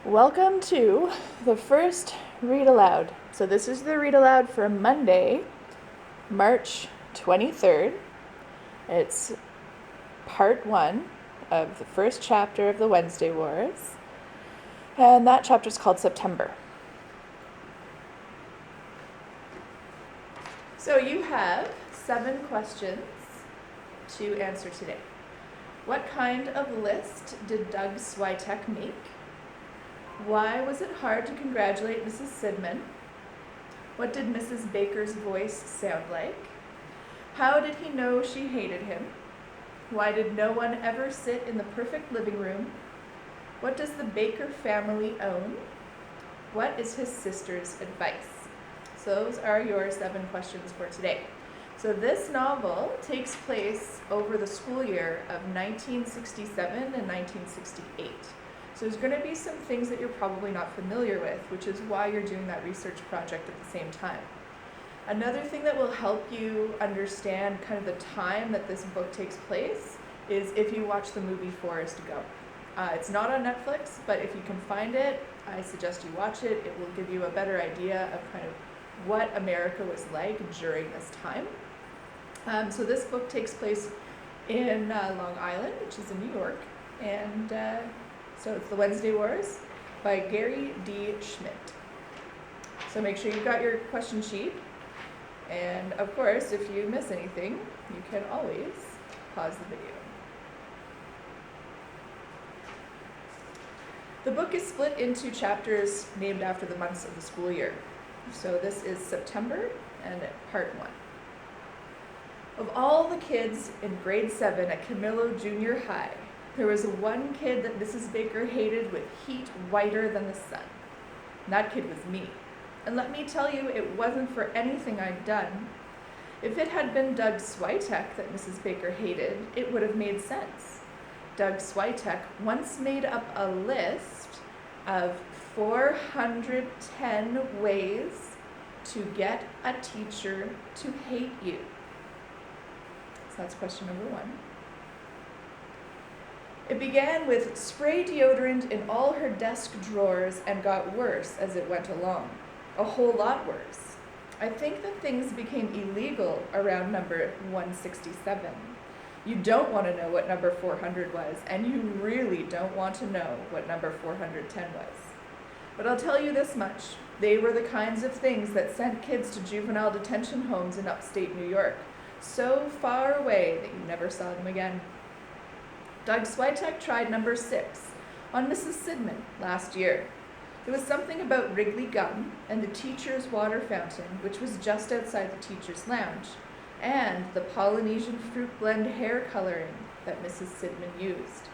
Welcome to the first read aloud. So this is the read aloud for Monday, March 23rd. It's part 1 of the first chapter of the Wednesday Wars. And that chapter is called September. So you have 7 questions to answer today. What kind of list did Doug Switek make? Why was it hard to congratulate Mrs. Sidman? What did Mrs. Baker's voice sound like? How did he know she hated him? Why did no one ever sit in the perfect living room? What does the Baker family own? What is his sister's advice? So those are your 7 questions for today. So this novel takes place over the school year of 1967 and 1968. So there's going to be some things that you're probably not familiar with, which is why you're doing that research project at the same time. Another thing that will help you understand kind of the time that this book takes place is if you watch the movie Forrest Gump. It's not on Netflix, but if you can find it, I suggest you watch it. It will give you a better idea of kind of what America was like during this time. So this book takes place in Long Island, which is in New York, and so it's The Wednesday Wars by Gary D. Schmidt. So make sure you've got your question sheet. And of course, if you miss anything, you can always pause the video. The book is split into chapters named after the months of the school year. So this is September and part 1. Of all the kids in grade 7 at Camillo Junior High, there was one kid that Mrs. Baker hated with heat whiter than the sun. And that kid was me. And let me tell you, it wasn't for anything I'd done. If it had been Doug Switek that Mrs. Baker hated, it would have made sense. Doug Switek once made up a list of 410 ways to get a teacher to hate you. So that's question number 1. It began with spray deodorant in all her desk drawers and got worse as it went along. A whole lot worse. I think that things became illegal around number 167. You don't want to know what number 400 was, and you really don't want to know what number 410 was. But I'll tell you this much. They were the kinds of things that sent kids to juvenile detention homes in upstate New York, so far away that you never saw them again. Doug Switek tried number 6 on Mrs. Sidman last year. It was something about Wrigley gum and the teacher's water fountain, which was just outside the teacher's lounge, and the Polynesian fruit blend hair coloring that Mrs. Sidman used.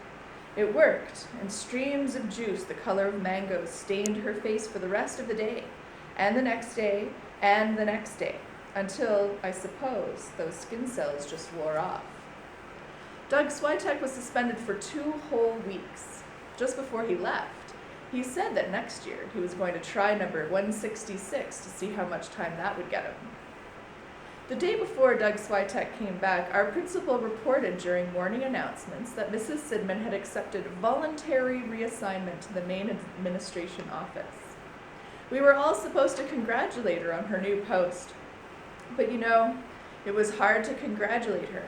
It worked, and streams of juice the color of mangoes stained her face for the rest of the day, and the next day, and the next day, until, I suppose, those skin cells just wore off. Doug Switek was suspended for 2 whole weeks. Just before he left, he said that next year he was going to try number 166 to see how much time that would get him. The day before Doug Switek came back, our principal reported during morning announcements that Mrs. Sidman had accepted voluntary reassignment to the main administration office. We were all supposed to congratulate her on her new post. But you know, it was hard to congratulate her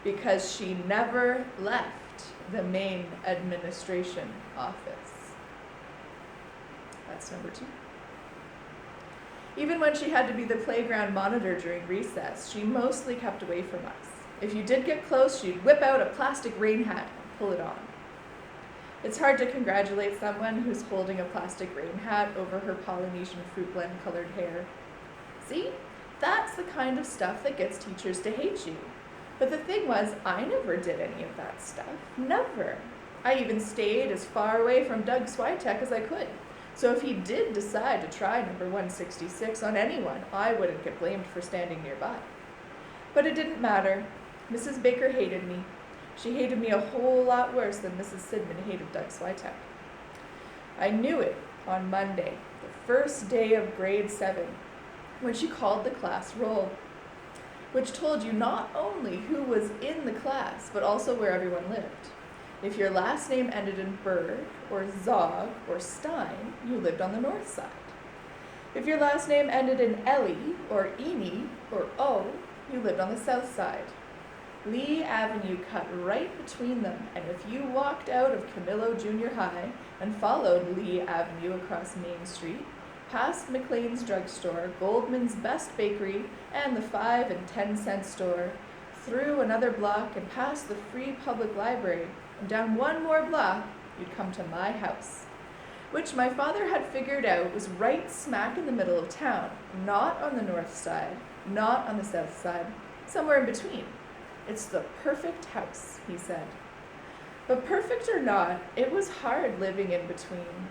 because she never left the main administration office. That's number 2. Even when she had to be the playground monitor during recess, she mostly kept away from us. If you did get close, she'd whip out a plastic rain hat and pull it on. It's hard to congratulate someone who's holding a plastic rain hat over her Polynesian fruit blend colored hair. See? That's the kind of stuff that gets teachers to hate you. But the thing was, I never did any of that stuff. Never. I even stayed as far away from Doug Switek as I could. So if he did decide to try number 166 on anyone, I wouldn't get blamed for standing nearby. But it didn't matter. Mrs. Baker hated me. She hated me a whole lot worse than Mrs. Sidman hated Doug Switek. I knew it on Monday, the first day of grade 7, when she called the class roll, which told you not only who was in the class, but also where everyone lived. If your last name ended in Berg, or Zog, or Stein, you lived on the north side. If your last name ended in Ellie, or Eni, or O, you lived on the south side. Lee Avenue cut right between them, and if you walked out of Camillo Junior High and followed Lee Avenue across Main Street, past McLean's drugstore, Goldman's Best Bakery, and the 5 and 10 cent store, through another block and past the Free Public Library, and down one more block, you'd come to my house, which my father had figured out was right smack in the middle of town, not on the north side, not on the south side, somewhere in between. It's the perfect house, he said. But perfect or not, it was hard living in between.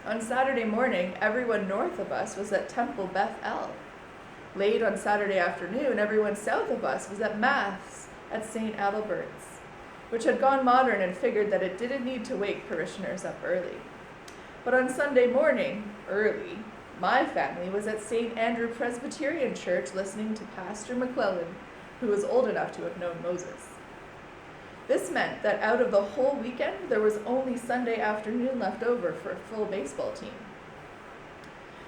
On Saturday morning, everyone north of us was at Temple Beth El. Late on Saturday afternoon, everyone south of us was at Mass at St. Adalbert's, which had gone modern and figured that it didn't need to wake parishioners up early. But on Sunday morning, early, my family was at St. Andrew Presbyterian Church listening to Pastor McClellan, who was old enough to have known Moses. This meant that out of the whole weekend, there was only Sunday afternoon left over for a full baseball team.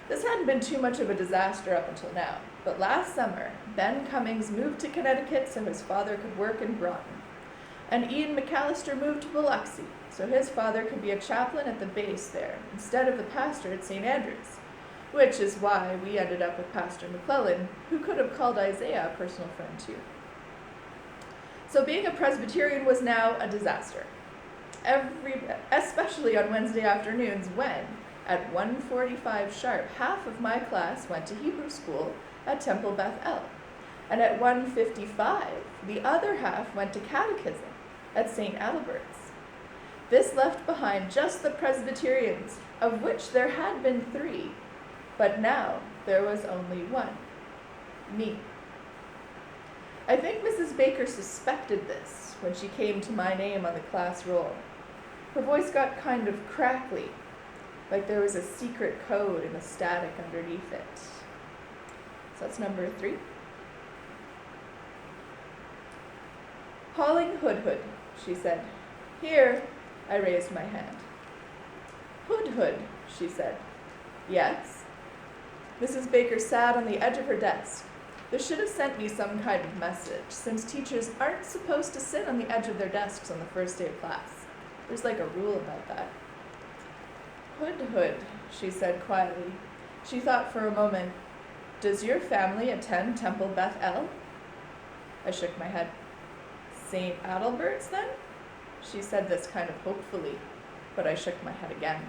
This hadn't been too much of a disaster up until now, but last summer, Ben Cummings moved to Connecticut so his father could work in Groton, and Ian McAllister moved to Biloxi so his father could be a chaplain at the base there instead of the pastor at St. Andrews, which is why we ended up with Pastor McClellan, who could have called Isaiah a personal friend too. So being a Presbyterian was now a disaster, especially on Wednesday afternoons when, at 1:45 sharp, half of my class went to Hebrew school at Temple Beth El, and at 1:55, the other half went to catechism at St. Adalbert's. This left behind just the Presbyterians, of which there had been 3, but now there was only 1, me. I think Mrs. Baker suspected this when she came to my name on the class roll. Her voice got kind of crackly, like there was a secret code in the static underneath it. So that's number 3. Hauling Hood, she said. Here, I raised my hand. Hood, she said. Yes. Mrs. Baker sat on the edge of her desk. This should have sent me some kind of message, since teachers aren't supposed to sit on the edge of their desks on the first day of class. There's like a rule about that. Hood, she said quietly. She thought for a moment, does your family attend Temple Beth El? I shook my head. St. Adalbert's, then? She said this kind of hopefully, but I shook my head again.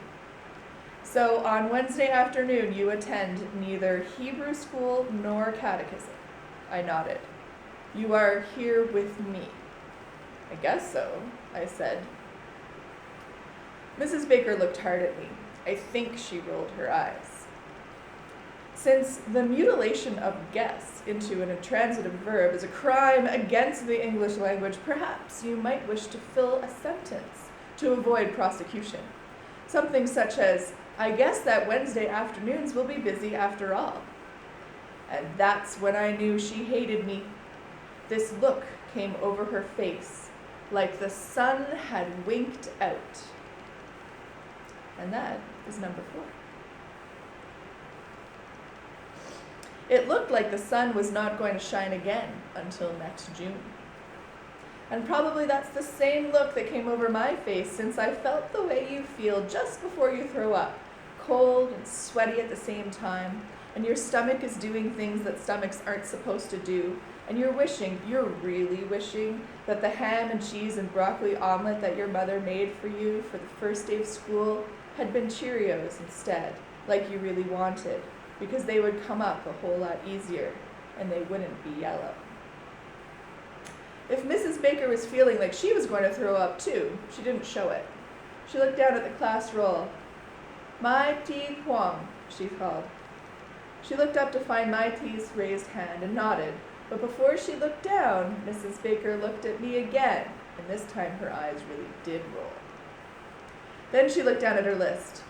So on Wednesday afternoon, you attend neither Hebrew school nor catechism. I nodded. You are here with me. I guess so, I said. Mrs. Baker looked hard at me. I think she rolled her eyes. Since the mutilation of guess into an intransitive verb is a crime against the English language, perhaps you might wish to fill a sentence to avoid prosecution. Something such as, I guess that Wednesday afternoons will be busy after all. And that's when I knew she hated me. This look came over her face, like the sun had winked out. And that is number 4. It looked like the sun was not going to shine again until next June. And probably that's the same look that came over my face, since I felt the way you feel just before you throw up, cold and sweaty at the same time, and your stomach is doing things that stomachs aren't supposed to do, and you're really wishing that the ham and cheese and broccoli omelet that your mother made for you for the first day of school had been Cheerios instead, like you really wanted, because they would come up a whole lot easier, and they wouldn't be yellow. If Mrs. Baker was feeling like she was going to throw up too, she didn't show it. She looked down at the class roll. Mai Ti Huang, she called. She looked up to find Mai Ti's raised hand and nodded, but before she looked down, Mrs. Baker looked at me again, and this time her eyes really did roll. Then she looked down at her list.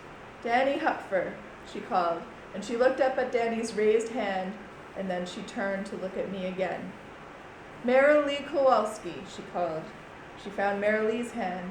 Danny Hupfer, she called, and she looked up at Danny's raised hand, and then she turned to look at me again. Marilee Kowalski, she called. She found Marilee's hand,